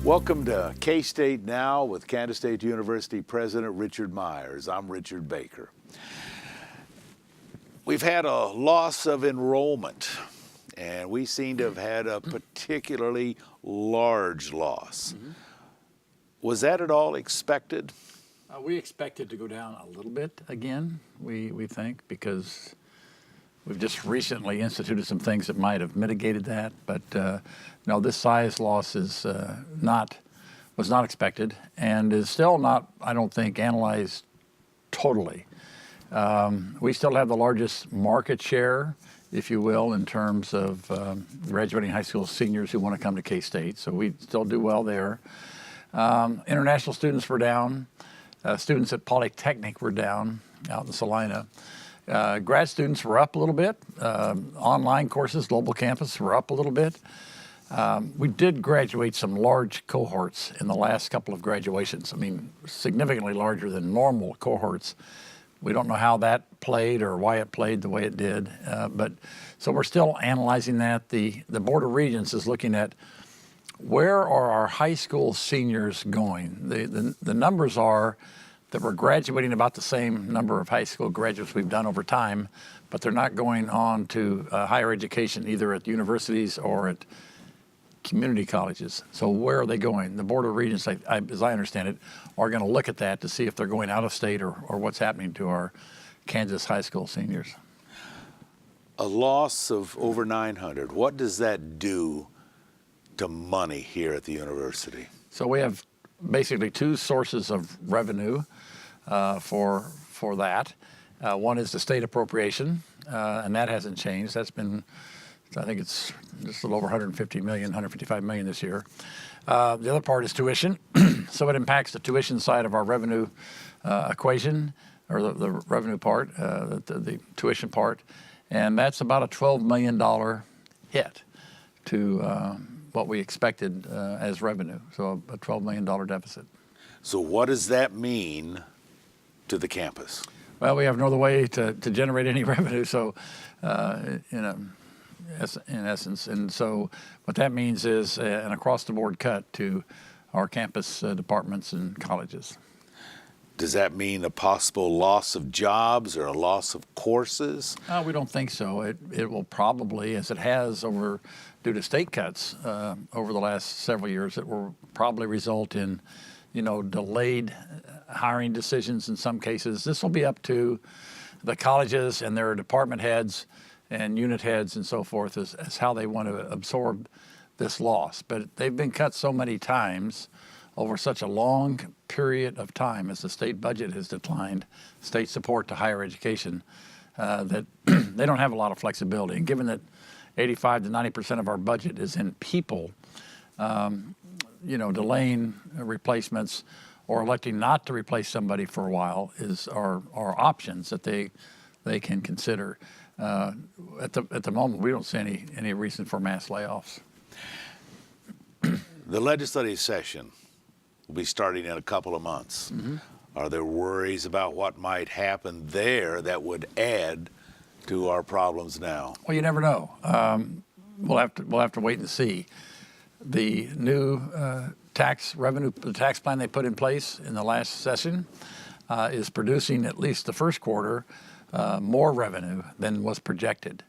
Welcome to K-State Now with Kansas State University President Richard Myers. I'm Richard Baker. We've had a loss of enrollment, and we seem to have had a particularly large loss. Was that at all expected? We expect it to go down a little bit again, we think, because we've just recently instituted some things that might have mitigated that. But no, this size loss was not expected and is still not, I don't think, analyzed totally. We still have the largest market share, if you will, in terms of graduating high school seniors who want to come to K-State. So we still do well there. International students were down. Students at Polytechnic were down out in Salina. Grad students were up a little bit. Online courses, global campus, were up a little bit. We did graduate some large cohorts in the last couple of graduations. I mean, significantly larger than normal cohorts. We don't know how that played or why it played the way it did. But so we're still analyzing that. The Board of Regents is looking at where are our high school seniors going. The numbers are that we're graduating about the same number of high school graduates we've done over time, but they're not going on to higher education, either at universities or at community colleges. So where are they going? The Board of Regents, as I understand it, are going to look at that to see if they're going out of state or what's happening to our Kansas high school seniors. A loss of over 900. What does that do to money here at the university? So we have basically two sources of revenue for that. One is the state appropriation, and that hasn't changed. That's been, I think it's just a little over 150 million, 155 million this year. The other part is tuition. So it impacts the tuition side of our revenue equation, or the revenue part, the tuition part. And that's about a $12 million hit to what we expected as revenue, so a $12 million deficit. So what does that mean to the campus? Well, we have no other way to generate any revenue, so in essence. And so what that means is an across-the-board cut to our campus departments and colleges. Does that mean a possible loss of jobs or a loss of courses? We don't think so. It will probably, as it has due to state cuts over the last several years, it will probably result in, delayed hiring decisions in some cases. This will be up to the colleges and their department heads and unit heads and so forth as how they want to absorb this loss. But they've been cut so many times over such a long period of time as the state budget has declined, state support to higher education, that they don't have a lot of flexibility. And given that 85 to 90% of our budget is in people, delaying replacements or electing not to replace somebody for a while are options that they can consider. At the moment, we don't see any reason for mass layoffs. The legislative session will be starting in a couple of months. Are there worries about what might happen there that would add to our problems now? Well, you never know. We'll have to wait and see. The new tax plan they put in place in the last session is producing, at least the first quarter, more revenue than was projected.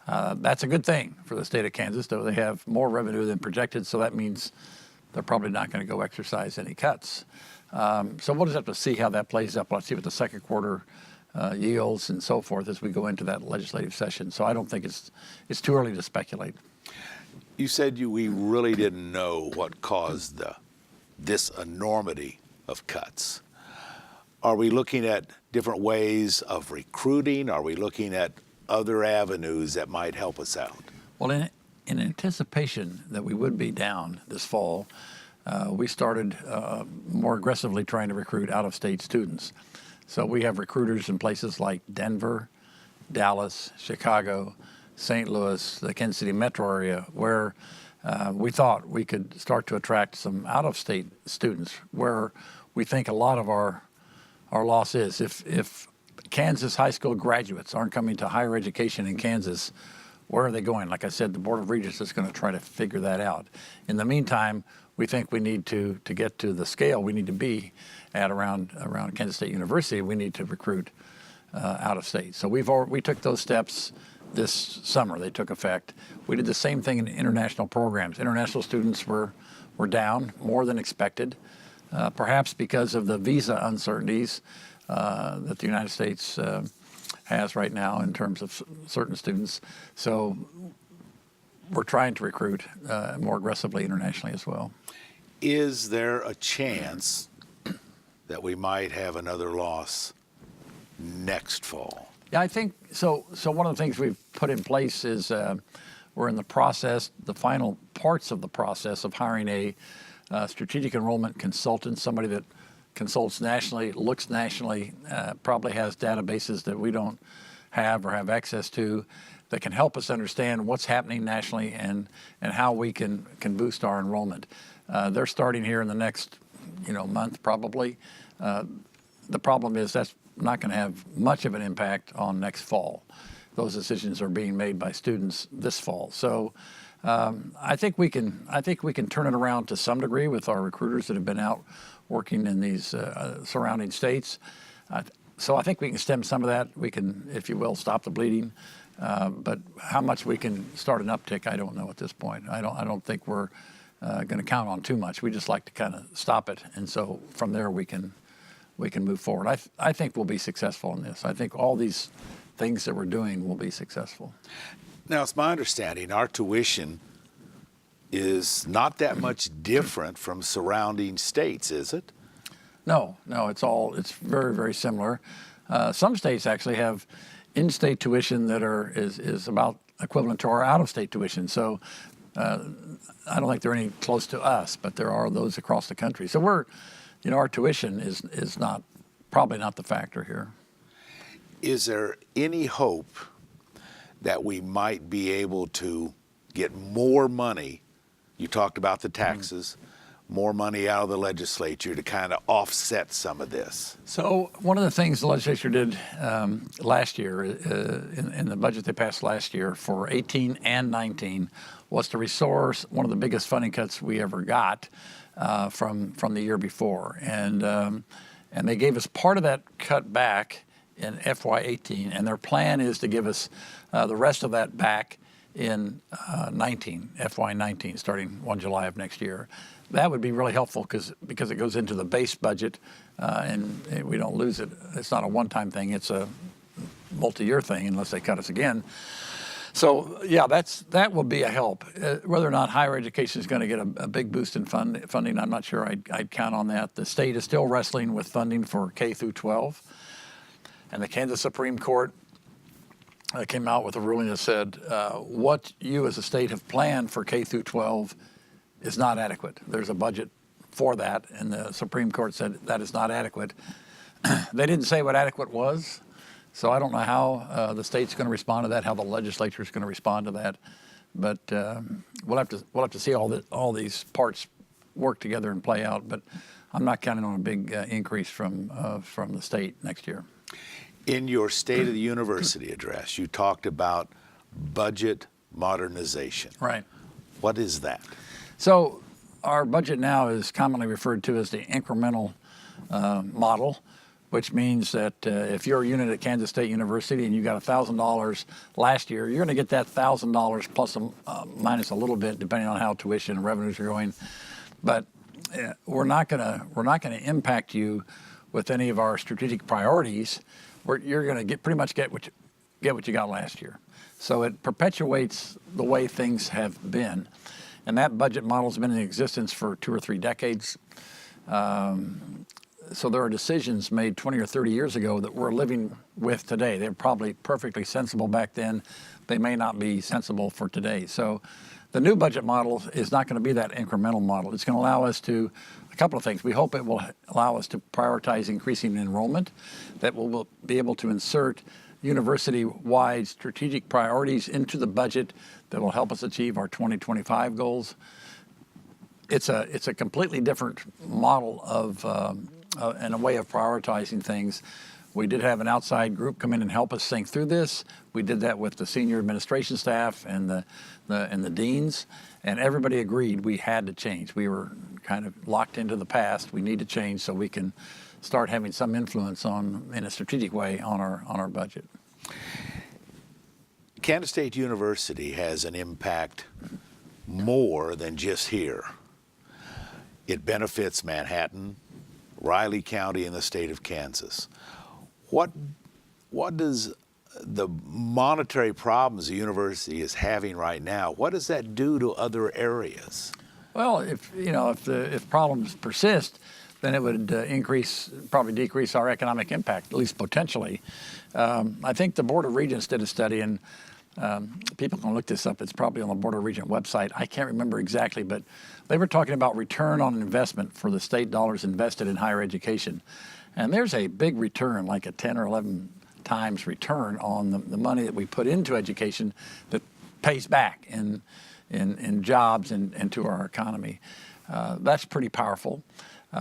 That's a good thing for the state of Kansas, though. They have more revenue than projected, so that means they're probably not going to go exercise any cuts. So we'll just have to see how that plays up. Let's see what the second quarter yields and so forth as we go into that legislative session. So I don't think it's too early to speculate. You said we really didn't know what caused this enormity of cuts. Are we looking at different ways of recruiting? Are we looking at other avenues that might help us out? Well, in anticipation that we would be down this fall, we started more aggressively trying to recruit out-of-state students. So we have recruiters in places like Denver, Dallas, Chicago, St. Louis, the Kansas City metro area, where we thought we could start to attract some out-of-state students, where we think a lot of our loss is. If Kansas high school graduates aren't coming to higher education in Kansas, where are they going? Like I said, the Board of Regents is going to try to figure that out. In the meantime, we think we need to get to the scale we need to be at around Kansas State University, we need to recruit out of state. So we took those steps this summer. They took effect. We did the same thing in international programs. International students were down more than expected, perhaps because of the visa uncertainties that the United States has right now in terms of certain students. So we're trying to recruit more aggressively internationally as well. Is there a chance that we might have another loss next fall? Yeah, I think so. So one of the things we've put in place is we're in the process, the final parts of the process of hiring a strategic enrollment consultant, somebody that consults nationally, looks nationally, probably has databases that we don't have or have access to, that can help us understand what's happening nationally and how we can boost our enrollment. They're starting here in the next month probably. The problem is that's not going to have much of an impact on next fall. Those decisions are being made by students this fall. So I think we can turn it around to some degree with our recruiters that have been out working in these surrounding states. So I think we can stem some of that. We can, if you will, stop the bleeding. But how much we can start an uptick, I don't know at this point. I don't think we're going to count on too much. We just like to kind of stop it, and so from there we can move forward. I think we'll be successful in this. I think all these things that we're doing will be successful. Now, it's my understanding our tuition is not that much different from surrounding states, is it? No, it's very, very similar. Some states actually have in-state tuition that is about equivalent to our out-of-state tuition. So I don't think they're any close to us, but there are those across the country. So our tuition is probably not the factor here. Is there any hope that we might be able to get more money? You talked about the taxes, more money out of the legislature to kind of offset some of this. So one of the things the legislature did last year, in the budget they passed last year for 18 and 19, was to restore one of the biggest funding cuts we ever got from the year before. And they gave us part of that cut back in FY18, and their plan is to give us the rest of that back in FY19, starting 1 July of next year. That would be really helpful because it goes into the base budget, and we don't lose it. It's not a one-time thing. It's a multi-year thing unless they cut us again. So, yeah, that will be a help. Whether or not higher education is going to get a big boost in funding, I'm not sure I'd count on that. The state is still wrestling with funding for K through 12. And the Kansas Supreme Court came out with a ruling that said what you as a state have planned for K through 12 is not adequate. There's a budget for that, and the Supreme Court said that is not adequate. They didn't say what adequate was, so I don't know how the state's going to respond to that, how the legislature is going to respond to that. But we'll have to see all these parts work together and play out. But I'm not counting on a big increase from the state next year. In your State of the University address, you talked about budget modernization. Right. What is that? So our budget now is commonly referred to as the incremental model, which means that if you're a unit at Kansas State University and you got $1,000 last year, you're going to get that $1,000 plus minus a little bit, depending on how tuition and revenues are going. But we're not going to impact you with any of our strategic priorities. You're going to pretty much get what you got last year. So it perpetuates the way things have been. And that budget model has been in existence for 2 or 3 decades. So there are decisions made 20 or 30 years ago that we're living with today. They're probably perfectly sensible back then. They may not be sensible for today. So the new budget model is not going to be that incremental model. It's going to allow us to, a couple of things. We hope it will allow us to prioritize increasing enrollment, that we'll be able to insert university-wide strategic priorities into the budget that will help us achieve our 2025 goals. It's a completely different model of and a way of prioritizing things. We did have an outside group come in and help us think through this. We did that with the senior administration staff and the deans, and everybody agreed we had to change. We were kind of locked into the past. We need to change so we can start having some influence in a strategic way on our budget. Kansas State University has an impact more than just here. It benefits Manhattan, Riley County, and the state of Kansas. What does the monetary problems the university is having right now, what does that do to other areas? Well, if problems persist, then it would probably decrease our economic impact, at least potentially. I think the Board of Regents did a study, and people can look this up. It's probably on the Board of Regents website. I can't remember exactly, but they were talking about return on investment for the state dollars invested in higher education. And there's a big return, like a 10 or 11 times return on the money that we put into education that pays back in jobs and to our economy. That's pretty powerful.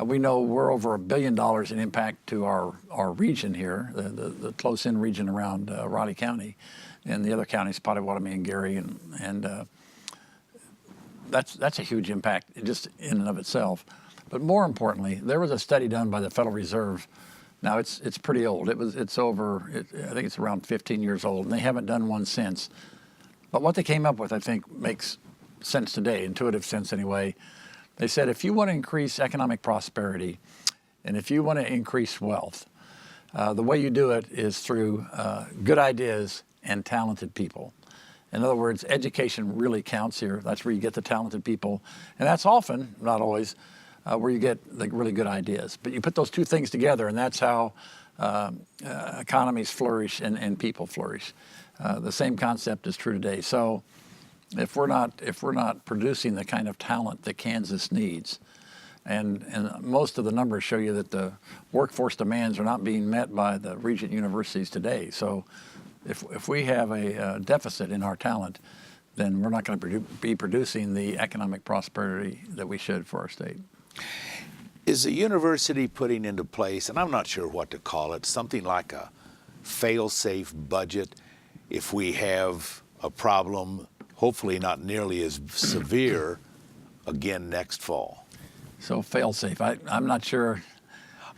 We know we're over $1 billion in impact to our region here, the close-in region around Raleigh County, and the other counties, Pottawatomie and Gary, and that's a huge impact just in and of itself. But more importantly, there was a study done by the Federal Reserve. Now it's pretty old. I think it's around 15 years old, and they haven't done one since. But what they came up with, I think, makes sense today, intuitive sense anyway. They said if you want to increase economic prosperity, and if you want to increase wealth, the way you do it is through good ideas and talented people. In other words, education really counts here. That's where you get the talented people, and that's often, not always, where you get the really good ideas. But you put those two things together, and that's how economies flourish and people flourish. The same concept is true today. So if we're not producing the kind of talent that Kansas needs, and most of the numbers show you that the workforce demands are not being met by the Regent universities today. So if we have a deficit in our talent, then we're not going to be producing the economic prosperity that we should for our state. Is the university putting into place, and I'm not sure what to call it, something like a fail-safe budget if we have a problem, hopefully not nearly as severe, again next fall? So fail-safe, I'm not sure.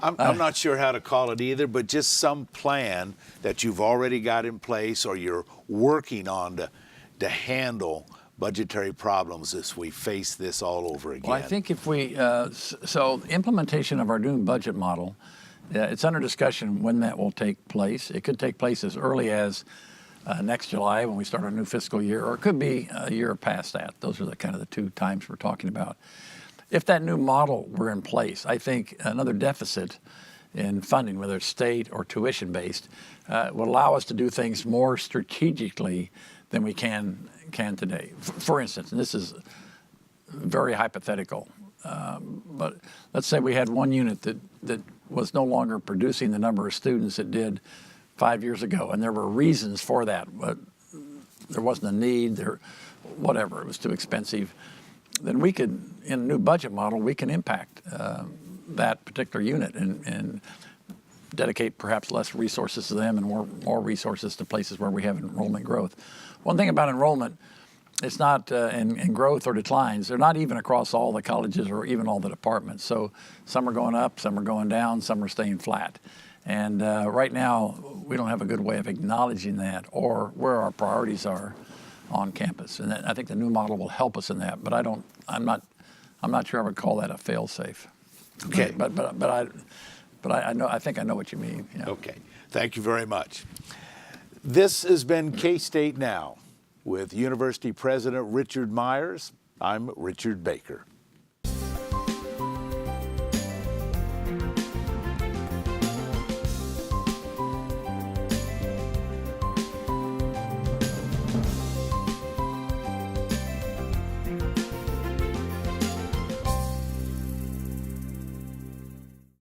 I'm not sure how to call it either, but just some plan that you've already got in place or you're working on to handle budgetary problems as we face this all over again. Well, I think if so implementation of our new budget model, it's under discussion when that will take place. It could take place as early as next July when we start our new fiscal year, or it could be a year past that. Those are the two times we're talking about. If that new model were in place, I think another deficit in funding, whether it's state or tuition-based, will allow us to do things more strategically than we can today. For instance, and this is very hypothetical, but let's say we had one unit that was no longer producing the number of students it did 5 years ago, and there were reasons for that, but there wasn't a need, whatever, it was too expensive. Then we could, in a new budget model, we can impact that particular unit and dedicate perhaps less resources to them and more resources to places where we have enrollment growth. One thing about enrollment, it's not in growth or declines. They're not even across all the colleges or even all the departments. So some are going up, some are going down, some are staying flat. And right now, we don't have a good way of acknowledging that or where our priorities are on campus. And I think the new model will help us in that. But I'm not sure I would call that a fail-safe. Okay. But I think I know what you mean. Yeah. Okay. Thank you very much. This has been K-State Now with University President Richard Myers. I'm Richard Baker.